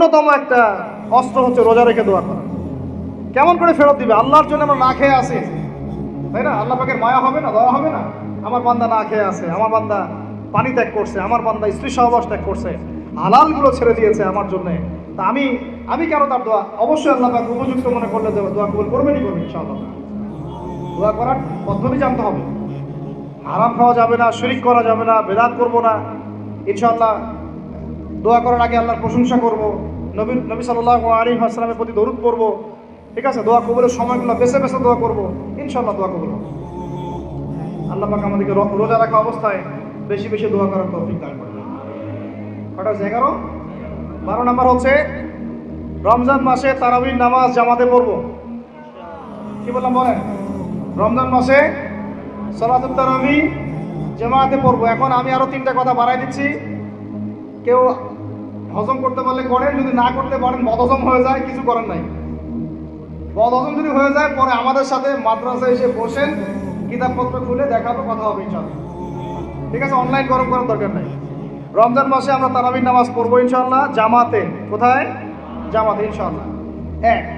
অন্যতম একটা অস্ত্র হচ্ছে রোজা রেখে দোয়া করা। কেমন করে ফেরত দিবে? আল্লাহর জন্য আমরা না খেয়ে আসি, তাই না? আল্লাহ পাকের মায়া হবে না, দয়া হবে না? আমার বান্দা না খেয়ে আছে, আমার বান্দা পানি ত্যাগ করছে, আমার বান্দা স্ত্রী সহবাস ত্যাগ করছে, হালালগুলো ছেড়ে দিয়েছে আমার জন্য। তা আমি আমি কেন তার দোয়া? অবশ্যই আল্লাহ পাক উপযুক্ত মনে করলে দোয়া কবুল করবেনই করবেন ইনশাআল্লাহ। দোয়া করার পদ্ধতি জানতে হবে। হারাম খাওয়া যাবে না, শিরক করা যাবে না, বেদাত করবো না। ইনশাআল্লাহ দোয়া করার আগে আল্লাহর প্রশংসা করব, নবী সাল্লাল্লাহু আলাইহি ওয়াসাল্লামের প্রতি দরুদ পড়ব। ঠিক আছে? দোয়া কবুলের সময়গুলো বেছে বেছে দোয়া করব, ইনশাআল্লাহ দোয়া কবুল হবে। আল্লাহ পাক আমাদেরকে রোজা রাখা অবস্থায় বেশি বেশি দোয়া করার তৌফিক দান করুন। কটা হচ্ছে? 11। 12 নম্বর হচ্ছে রমজান মাসে তারাবির নামাজ জামাতে পড়ব। কি বললাম বলেন? রমজান মাসে সালাতুত তারাবি জামাতে পড়ব। এখন আমি আরো 3টা কথা বাড়াই দিচ্ছি। কেউ হজম করতে পারলে করেন, যদি না করতে পারেন, বদহজম হয়ে যায়, কিছু করার নাই। বদহজম যদি হয়ে যায়, পরে আমাদের সাথে মাদ্রাসায় এসে বসেন, কিতাবপত্র খুলে দেখাবো, কথা হবে ইনশাআল্লাহ। ঠিক আছে? অনলাইন গরম করার দরকার নাই। রমজান মাসে আমরা তারাবির নামাজ পড়বো ইনশাআল্লাহ জামাতে। কোথায়? জামাতে ইনশাআল্লাহ।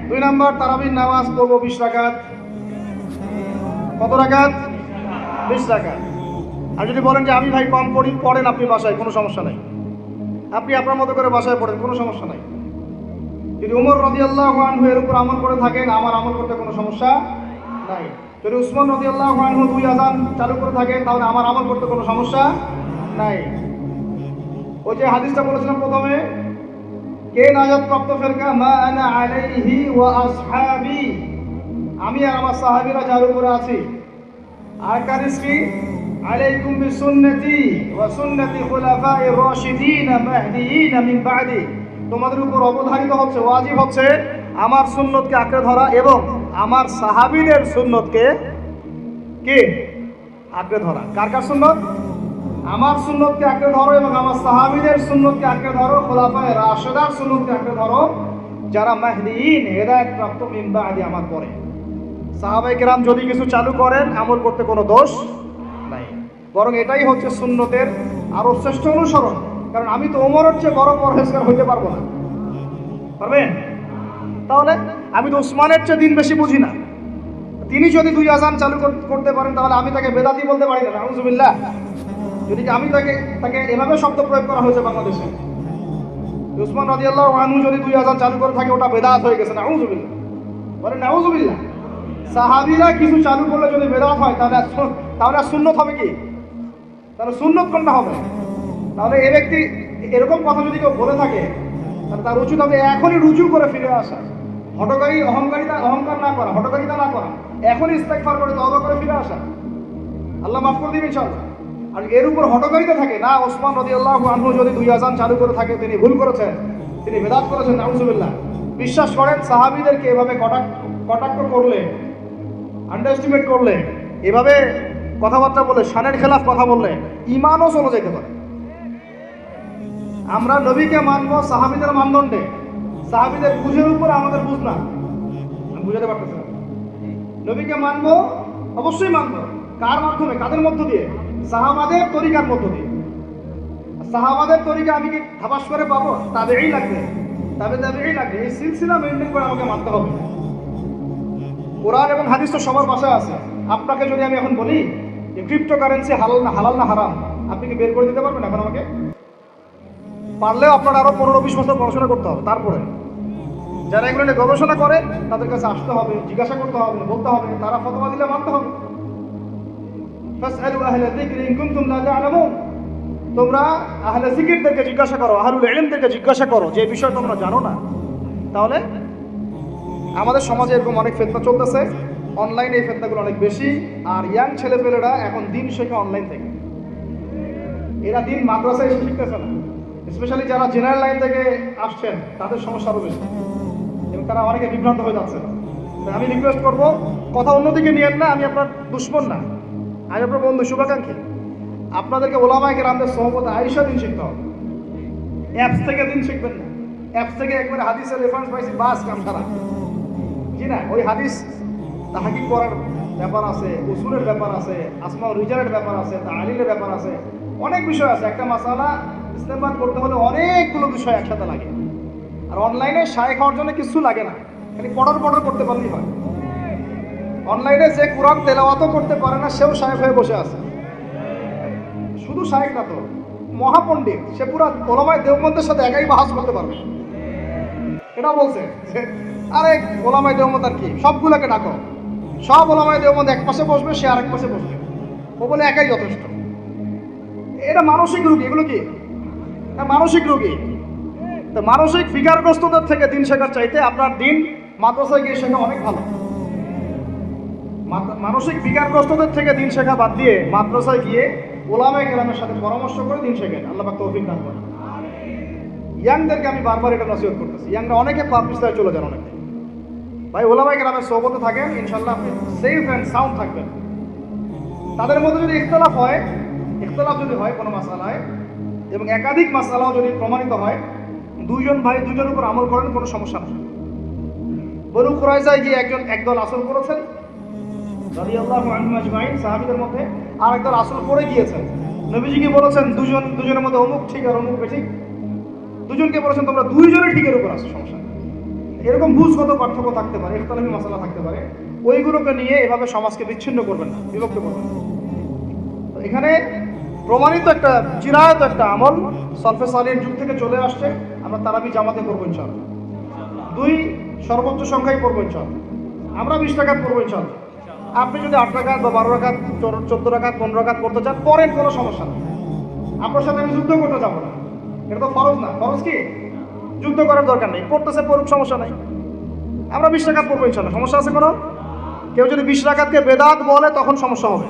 2 নম্বর তারাবির নামাজ পড়বো 20 রাকাত। কত রাকাত? 20 রাকাত। আর যদি বলেন যে আমি ভাই কম পড়ি, পড়েন আপনি বাসায়, কোনো সমস্যা নাই। আপনি আপনার মতো করে বাসায় পড়েন, কোনো সমস্যা নাই। যদি উমর রাদিয়াল্লাহু আনহু এর উপর আমল করে থাকেন, আমার আমল করতে কোনো সমস্যা নাই। যদি উসমান রাদিয়াল্লাহু আনহু 2 আযান চালু করে থাকেন, তাহলে আমার আমল করতে কোনো সমস্যা নাই। ওই যে হাদিসটা বলেছিলাম প্রথমে, কে নাজাত প্রাপ্ত ফেরকা? মা আনা আলাইহি ওয়া আসহাবি, আমি আর আমার সাহাবীরা যার উপরে আছি। আর হাদিস কি? আলাইকুম বিসুন্নতি ওয়া সুন্নতি খুলাফায়ে রাশিদিন মাহদিয়িন মিন বা'দি, তোমাদের উপর অবধারিত হচ্ছে, ওয়াজিব হচ্ছে আমার সুন্নতকে আঁকড়ে ধরা এবং আমার সাহাবীদের সুন্নতকে কি আঁকড়ে ধরা। কার কার সুন্নত? আমার সুন্নতকে আঁকড়ে ধরো এবং আমার সাহাবীদের সুন্নতকে আঁকড়ে ধরো, খোলাফায়ে রাশিদার সুন্নতকে আঁকড়ে ধরো, যারা মাহদিয়িন হেদায়েত প্রাপ্ত মিন বা'দি, আমার পরে। সাহাবায়ে কেরাম যদি কিছু চালু করেন, আমল করতে কোনো দোষ নাই, বরং এটাই হচ্ছে সুন্নতের আরো শ্রেষ্ঠ অনুসরণ। কারণ আমি তো ওমরের চেয়ে বড় পরহেজগার হইতে পারবো না। পারবেন? তাহলে আমি তো উসমানের চেয়ে দিন বেশি বুঝি না। তিনি যদি 2 আযান চালু করতে পারেন, তাহলে আমি তাকে বেদাতি বলতে পারি না। নাউযুবিল্লাহ। যদি আমি তাকে এভাবে শব্দ প্রয়োগ করা হয়েছে বাংলাদেশে, উসমান রাদিয়াল্লাহু আনহু যদি 2 আযান চালু করে থাকে, ওটা বেদাত হয়ে গেছে। নাউযুবিল্লাহ। বলেন নাউযুবিল্লাহ। সাহাবীরা কিছু চালু করলে যদি বেদাত হয়, তাহলে সুন্নত হবে কি? তাহলে সুন্নত কোনটা হবে? তাহলে এই ব্যক্তি এরকম কথা যদি কেউ বলে থাকে, তাহলে তার উচিত হবে এখনই রুজু করে ফিরে আসা। অহংকার না করা, হঠকারিতা না করা, এখনই ইস্তেগফার করে তওবা করে ফিরে আসা। আল্লাহ মাফ করে দিবেন ইনশাআল্লাহ। আর এর উপর হঠকারিতা থাকে না, ওসমান রাদিয়াল্লাহু আনহু যদি 2 আযান চালু করে থাকে, তিনি ভুল করেছেন, তিনি বেদাত করেছেন, নাউযুবিল্লাহ। বিশ্বাস করেন, সাহাবীদেরকে এভাবে কটাক্ষ করলে, আন্ডারএস্টিমেট করলে, এভাবে কথাবার্তা বলে, শানের খেলাফ কথা বললে ঈমানও চলে যেতে পারে। আমরা নবীকে মানবো সাহাবীদের মানদণ্ডে, সাহাবীদের বুঝের উপর আমাদের বুঝ না। আমি বুঝাতে পারতেছি না। নবীকে মানবো, অবশ্যই মানবো। কার মাধ্যমে? কাদের মধ্য দিয়ে? সাহাবাদের তরিকার মধ্য দিয়ে। সাহাবাদের তরিকা আমি কি ধাপাস করে পাবো? তাবেই লাগবে, তাবেই লাগবে। এই সিলসিলা মেনটেন করে আমাকে মানতে হবে। কোরআন এবং হাদিস তো সবার বাসায় আছে। আপনাকে যদি আমি এখন বলি যে ক্রিপ্টোকারেন্সি হালাল না হারাম, আপনি কি বের করে দিতে পারবেন এখন আমাকে? পারলেও আপনার আরো 15-20 বছর পড়াশোনা করতে হবে। তারপরে যারা এগুলো নিয়ে গবেষণা করে, তাদের কাছে আসতে হবে, জিজ্ঞাসা করতে হবে, বলতে হবে, তারা ফতোয়া দিলে মানতে হবে। ফাসআলু আহলা যিকরি ইন কুনতুম লা তা'লামুন, তোমরা আহলে যিকিরদেরকে জিজ্ঞাসা করো, আহলুল ইলমদেরকে জিজ্ঞাসা করো যে বিষয় তোমরা জানো না। তাহলে আমাদের সমাজে এরকম অনেক ফিতনা চলতেছে, অনলাইনে এই ফিতনাগুলো অনেক বেশি। আর ইয়াং ছেলেপেলেরা এখন দিন শেখে অনলাইন থেকে। এরা দিন মাদ্রাসায় এসে শিখতেছে না। স্পেশালি যারা জেনারেল লাইন থেকে আসছেন, তাদের সমস্যা আরও বেশি এবং তারা অনেকে বিভ্রান্ত হয়ে যাচ্ছে। আমি রিকোয়েস্ট করবো, কথা অন্যদিকে নিয়েন না। আমি আপনার দুশ্মন না, আমি আপনার বন্ধু, শুভাকাঙ্ক্ষী। আপনাদেরকে ওলামায়ে কেরামদের সোহবতে আইসা দিন শিখতে হবে। অ্যাপস থেকে দিন শিখবেন না। অ্যাপস থেকে একবারে হাদিসের রেফারেন্স পাইছি, বাস কাম সারা। জি না, ওই হাদিস তাহকিক করার ব্যাপার আছে, উসুলের ব্যাপার আছে, আসমাউল রিজালের ব্যাপার আছে, তাহলিলের ব্যাপার আছে, অনেক বিষয় আছে। একটা মাসালা ইস্তেমবাদ করতে হলে অনেকগুলো বিষয় একসাথে লাগে। আর অনলাইনে শায়েখ হওয়ার জন্য কিছু লাগে না, খালি পড়ার করতে পারলেই হয়। অনলাইনে যে কোরআন তেলাওয়াতও করতে পারে না সেও শায়েখ হয়ে বসে আছে। শুধু শায়েখ না তো, মহাপণ্ডিত, সে পুরা ওলামায়ে দেওবন্দের সাথে একাই বাহাস করতে পারবে। এটা বলছে যে আরে ওলামায়ে দেওবন্দ আর কি, সবগুলোকে ডাকো, সব ওলামায়ে দেওবন্দ এক পাশে বসবে, সে আরেক পাশে বসবে, ও বলে একাই যথেষ্ট। এটা মানসিক রোগী, এগুলো কি মানসিক রোগী। তো মানসিক বিকারগ্রস্তদের থেকে দিন শেখার চাইতে আপনার দিন মাদ্রাসায় গিয়ে শেখা অনেক ভালো। মানসিক বিকারগ্রস্তদের থেকে দিন শেখা বাদ দিয়ে মাদ্রাসায় গিয়ে ওলামায়ে কেরামের সাথে পরামর্শ করে দিন শেখেন, আল্লাহ পাক তৌফিক দান করেন। ইয়াংদেরকে আমি বারবার এটা নসিহত করতেছি, ইয়াংরা অনেকে পাপিস্তায় চলে যান অনেকে। ভাই ওলামায়ে কেরামের সোহবতে থাকেন, ইনশাল্লাহ আপনি সেফ অ্যান্ড সাউন্ড থাকবেন। তাদের মধ্যে যদি ইখতিলাফ যদি হয় কোনো মাসালায়, এবং একাধিক মাসালাও যদি প্রমাণিত হয়, দুইজন ভাই দুজনের উপর আমল করেন, কোনো সমস্যা নেই। বনু কুরাইজায় গিয়ে একদল আসল করেছেন রাদিয়াল্লাহু আনহুম আজমাইন, সাহাবীদের মধ্যে, আর একদল আসল করে গিয়েছেন। নবীজিকে বলেছেন দুজনের মধ্যে অমুক ঠিক আর অমুক বেঠিক, দুজনকে বলেছেন তোমরা দুইজনের ঠিকের উপর আসো, সমস্যা নেই। এরকম বুঝগত পার্থক্য থাকতে পারে, ইখতিলাফি মাসালা থাকতে পারে, ওইগুলোকে নিয়ে এভাবে সমাজকে বিচ্ছিন্ন করবেন না, বিভক্ত করবেন না। তো এখানে প্রমাণিত একটা চিরায়ত একটা আমল সলফে সালিহীন যুগ থেকে চলে আসছে, আমরা তারাবি জামাতে করবো ইনশাআল্লাহ। 2 সর্বোচ্চ সংখ্যায় পড়বো ইনশাআল্লাহ, আমরা 20 রাকাত পড়বো ইনশাআল্লাহ। আপনি যদি 8 রাকাত বা 12 রাকাত 14 রাকাত 15 রাকাত পড়তে চান পড়েন, কোনো সমস্যা নেই। আপনার সাথে আমি যুদ্ধ করতে যাবো না, এটা তো ফরজ না। ফরজ কি? যুদ্ধ করার দরকার নেই, পড়তেছে পড়ুক, সমস্যা নেই। আমরা 20 রাকাত পড়বো ইনশাআল্লাহ, সমস্যা আছে কোনো? কেউ যদি 20 রাকাতকে বেদাত বলে তখন সমস্যা হবে।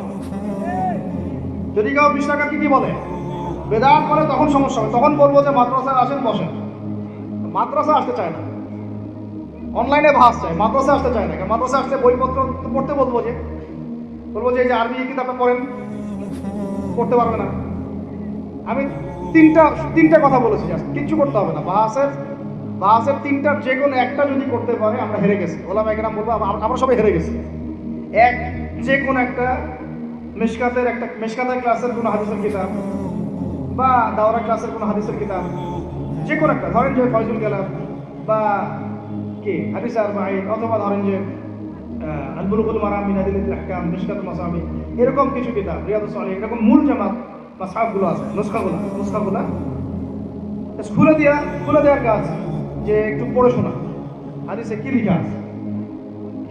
যদি কেউ 20 রাকাতকে কি বলে? বেদাত বলে, তখন সমস্যা হবে। তখন বলবো যে মাদ্রাসায় আসেন, বসেন। মাদ্রাসা আসতে চায় না, অনলাইনে ভাস চায়, মাদ্রাসা আসতে চায় না। মাদ্রাসা আসতে বইপত্র পড়তে বলবো যে এই যে আরবি কিতাবটা পড়েন, পড়তে পারবে না। আমি তিনটা কথা বলেছি, কিচ্ছু করতে হবে না। বাহাসের তিনটার যে কোনো একটা যদি করতে পারে আমরা হেরে গেছি। ওলামায়ে কেরাম বলবো আমরা সবাই হেরে গেছি। যে কোনো একটা মেশকাতের ক্লাসের কোনো হাদিসের কিতাব, বা দাওরা ক্লাসের কোনো হাদিসের কিতাব, যে কোনো একটা, ধরেন যে ফয়জুল কালাম বা কি হাদিস আরবাঈন, অথবা ধরেন যে আল বুলুগুল মারাম মিন আদিল্লাতিল আহকাম, মিশকাতুল মাসাবি, এরকম কিছু কিতাব, রিয়াদুস সালিহিন, এরকম মূল জামাত মাসহাফগুলো আছে, নুসখাগুলো খুলে দেওয়ার কাজ, যে একটু পড়ে শোনা হাদিসে কি লেখা আছে।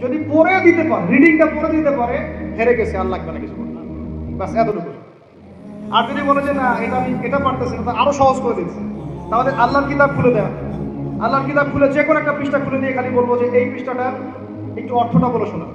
যদি পড়ে দিতে পারে, রিডিংটা পড়ে দিতে পারে, হেরে গেছে, আর লাগবে না কিছু করতে, বাস এতটুকু। আর যদি বলে যে না এটা পারতেছে না, আরো সহজ করে দিচ্ছে, তাহলে আল্লাহর কিতাব খুলে দেওয়া। আল্লাহর কিতাব খুলে যে কোনো একটা পৃষ্ঠা খুলে দিয়ে খালি বলবো যে এই পৃষ্ঠাটার একটু অর্থটা বলে শোনা।